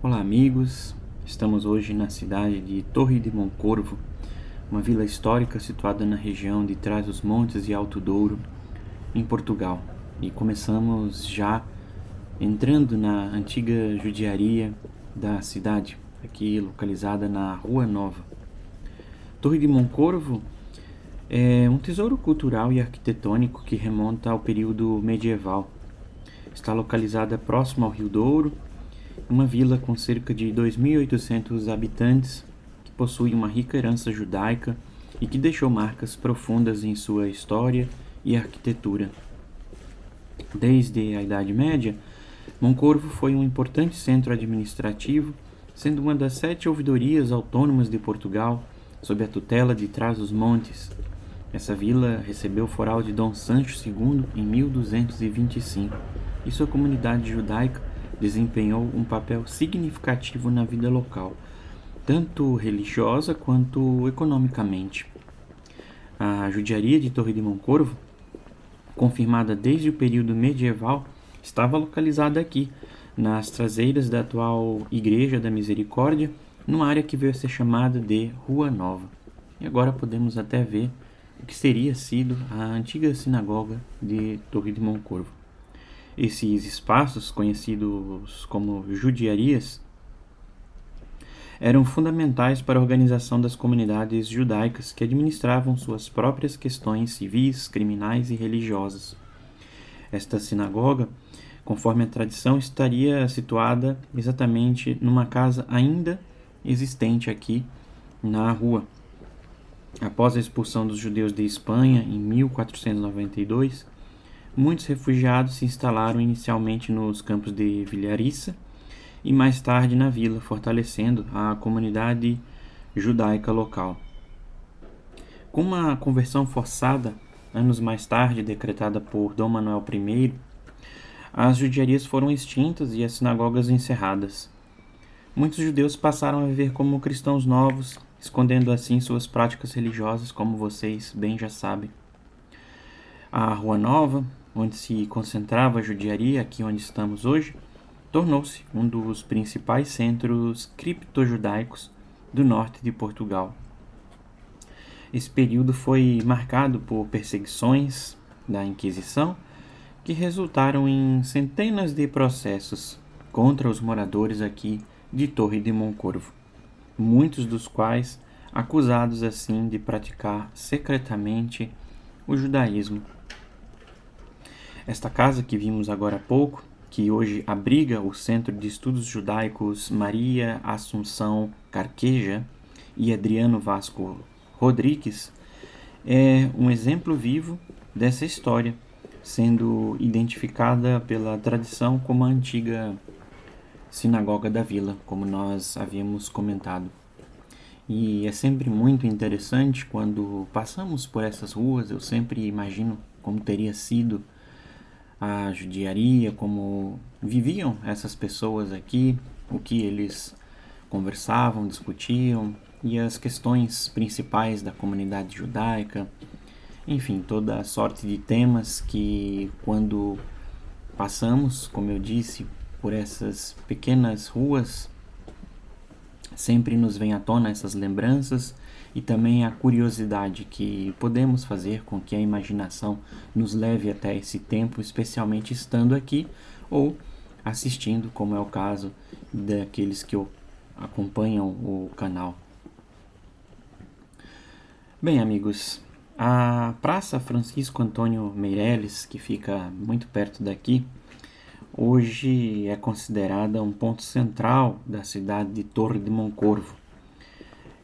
Olá, amigos. Estamos hoje na cidade de Torre de Moncorvo, uma vila histórica situada na região de Trás-os-Montes e Alto Douro, em Portugal. E começamos já entrando na antiga judiaria da cidade, aqui localizada na Rua Nova. Torre de Moncorvo é um tesouro cultural e arquitetônico que remonta ao período medieval. Está localizada próximo ao Rio Douro, uma vila com cerca de 2.800 habitantes, que possui uma rica herança judaica e que deixou marcas profundas em sua história e arquitetura. Desde a Idade Média, Moncorvo foi um importante centro administrativo, sendo uma das 7 ouvidorias autônomas de Portugal, sob a tutela de Trás-os-Montes. Essa vila recebeu o foral de Dom Sancho II em 1225 e sua comunidade judaica desempenhou um papel significativo na vida local, tanto religiosa quanto economicamente. A judiaria de Torre de Moncorvo, confirmada desde o período medieval, estava localizada aqui, nas traseiras da atual Igreja da Misericórdia, numa área que veio a ser chamada de Rua Nova. E agora podemos até ver o que teria sido a antiga sinagoga de Torre de Moncorvo. Esses espaços, conhecidos como judiarias, eram fundamentais para a organização das comunidades judaicas que administravam suas próprias questões civis, criminais e religiosas. Esta sinagoga, conforme a tradição, estaria situada exatamente numa casa ainda existente aqui na rua. Após a expulsão dos judeus de Espanha em 1492, muitos refugiados se instalaram inicialmente nos campos de Vilhariça e mais tarde na vila, fortalecendo a comunidade judaica local. Com uma conversão forçada, anos mais tarde decretada por Dom Manuel I, as judiarias foram extintas e as sinagogas encerradas. Muitos judeus passaram a viver como cristãos novos, escondendo assim suas práticas religiosas, como vocês bem já sabem. A Rua Nova, onde se concentrava a judiaria, aqui onde estamos hoje, tornou-se um dos principais centros criptojudaicos do norte de Portugal. Esse período foi marcado por perseguições da Inquisição, que resultaram em centenas de processos contra os moradores aqui de Torre de Moncorvo, muitos dos quais acusados assim de praticar secretamente o judaísmo. Esta casa que vimos agora há pouco, que hoje abriga o Centro de Estudos Judaicos Maria Assunção Carqueja e Adriano Vasco Rodrigues, é um exemplo vivo dessa história, sendo identificada pela tradição como a antiga sinagoga da vila, como nós havíamos comentado. E é sempre muito interessante quando passamos por essas ruas, eu sempre imagino como teria sido a judiaria, como viviam essas pessoas aqui, o que eles conversavam, discutiam e as questões principais da comunidade judaica, enfim, toda a sorte de temas que quando passamos, como eu disse, por essas pequenas ruas, sempre nos vem à tona essas lembranças e também a curiosidade que podemos fazer com que a imaginação nos leve até esse tempo, especialmente estando aqui ou assistindo, como é o caso daqueles que acompanham o canal. Bem, amigos, a Praça Francisco Antônio Meireles, que fica muito perto daqui, hoje é considerada um ponto central da cidade de Torre de Moncorvo.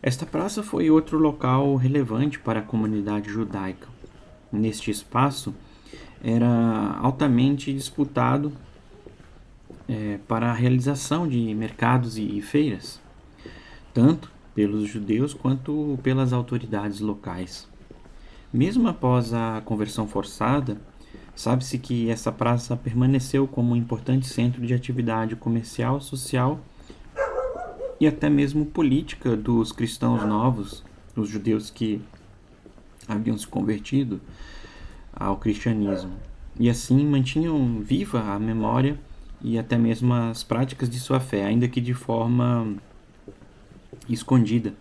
Esta praça foi outro local relevante para a comunidade judaica. Neste espaço era altamente disputado para a realização de mercados e feiras, tanto pelos judeus quanto pelas autoridades locais. Mesmo após a conversão forçada, sabe-se que essa praça permaneceu como um importante centro de atividade comercial, social e até mesmo política dos cristãos novos, os judeus que haviam se convertido ao cristianismo. E assim mantinham viva a memória e até mesmo as práticas de sua fé, ainda que de forma escondida.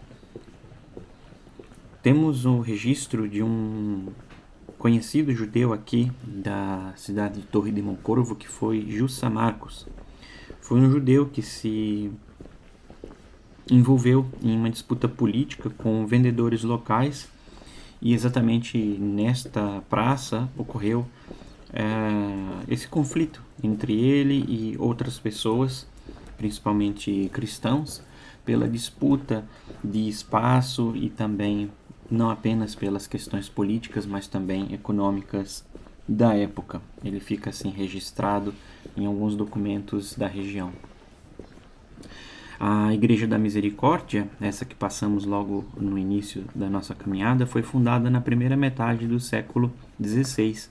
Temos o registro de um conhecido judeu aqui da cidade de Torre de Moncorvo, que foi Jussa Marcos. Foi um judeu que se envolveu em uma disputa política com vendedores locais, e exatamente nesta praça ocorreu esse conflito entre ele e outras pessoas, principalmente cristãos, pela disputa de espaço e também não apenas pelas questões políticas, mas também econômicas da época. Ele fica assim registrado em alguns documentos da região. A Igreja da Misericórdia, essa que passamos logo no início da nossa caminhada, foi fundada na primeira metade do século XVI.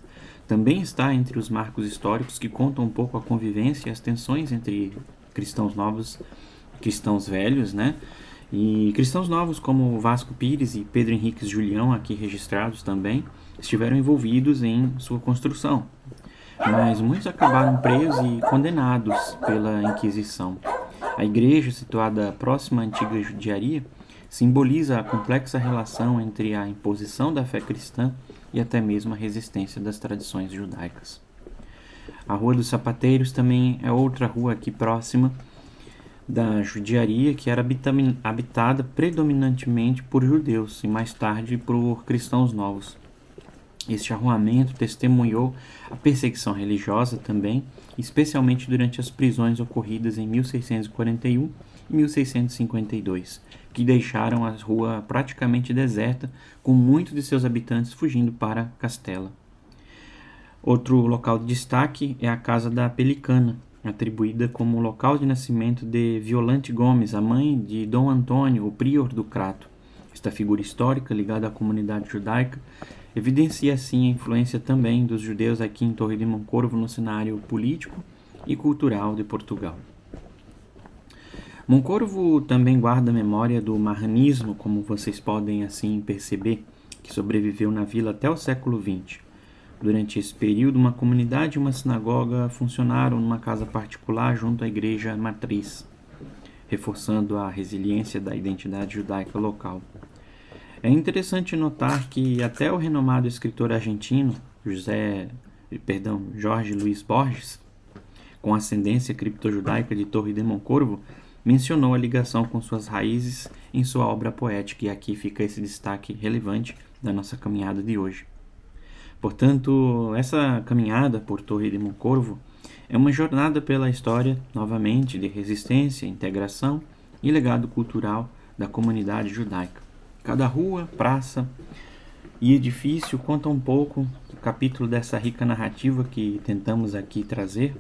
Também está entre os marcos históricos que contam um pouco a convivência e as tensões entre cristãos novos e cristãos velhos, né? E cristãos novos como Vasco Pires e Pedro Henriques Julião, aqui registrados também, estiveram envolvidos em sua construção. Mas muitos acabaram presos e condenados pela Inquisição. A igreja, situada próxima à antiga judiaria, simboliza a complexa relação entre a imposição da fé cristã e até mesmo a resistência das tradições judaicas. A Rua dos Sapateiros também é outra rua aqui próxima da judiaria, que era habitada predominantemente por judeus e mais tarde por cristãos novos. Este arruamento testemunhou a perseguição religiosa também, especialmente durante as prisões ocorridas em 1641 e 1652, que deixaram a rua praticamente deserta, com muitos de seus habitantes fugindo para Castela. Outro local de destaque é a Casa da Pelicana, atribuída como local de nascimento de Violante Gomes, a mãe de Dom Antônio, o prior do Crato. Esta figura histórica ligada à comunidade judaica evidencia assim a influência também dos judeus aqui em Torre de Moncorvo no cenário político e cultural de Portugal. Moncorvo também guarda a memória do marranismo, como vocês podem assim perceber, que sobreviveu na vila até o século XX. Durante esse período, uma comunidade e uma sinagoga funcionaram numa casa particular junto à igreja matriz, reforçando a resiliência da identidade judaica local. É interessante notar que até o renomado escritor argentino Jorge Luis Borges, com ascendência criptojudaica de Torre de Moncorvo, mencionou a ligação com suas raízes em sua obra poética, e aqui fica esse destaque relevante da nossa caminhada de hoje. Portanto, essa caminhada por Torre de Moncorvo é uma jornada pela história, novamente, de resistência, integração e legado cultural da comunidade judaica. Cada rua, praça e edifício conta um pouco do capítulo dessa rica narrativa que tentamos aqui trazer,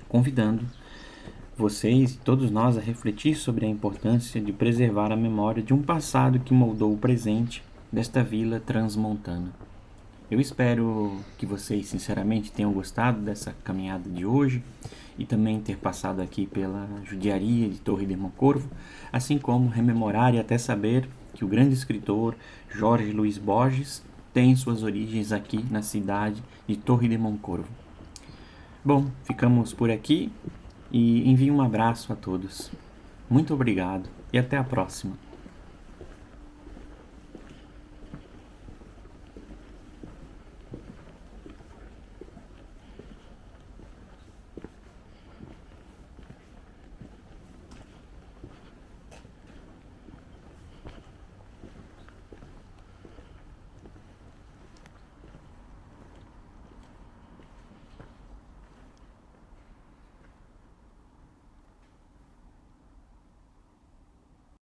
convidando vocês e todos nós a refletir sobre a importância de preservar a memória de um passado que moldou o presente desta vila transmontana. Eu espero que vocês sinceramente tenham gostado dessa caminhada de hoje e também ter passado aqui pela judiaria de Torre de Moncorvo, assim como rememorar e até saber que o grande escritor Jorge Luis Borges tem suas origens aqui na cidade de Torre de Moncorvo. Bom, ficamos por aqui e envio um abraço a todos. Muito obrigado e até a próxima.